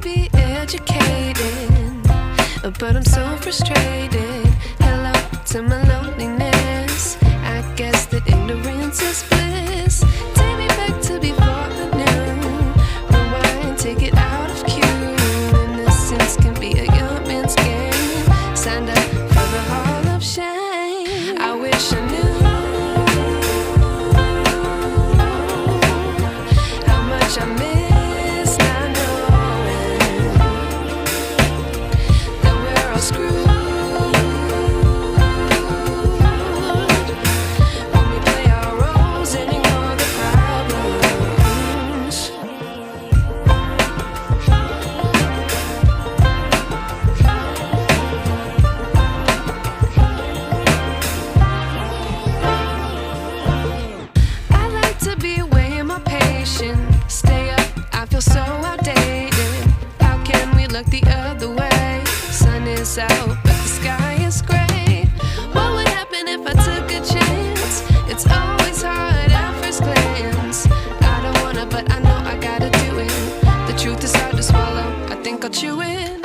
be educated, but I'm so frustrated. Hello to my loneliness. I guess that ignorance is bliss. Take me back to before the noon. Rewind, take it out of cue. Innocence can be a young man's game. Signed up for the hall of shame. I wish I knew how much I miss not knowing that we're all screwed when we play our roles and ignore the problems. I like to be weighing my patience. Stay up, I feel so outdated. How can we look the other way? Sun is out, but the sky is gray. What would happen if I took a chance? It's always hard at first glance. I don't wanna, but I know I gotta do it. The truth is hard to swallow, I think I'll chew it.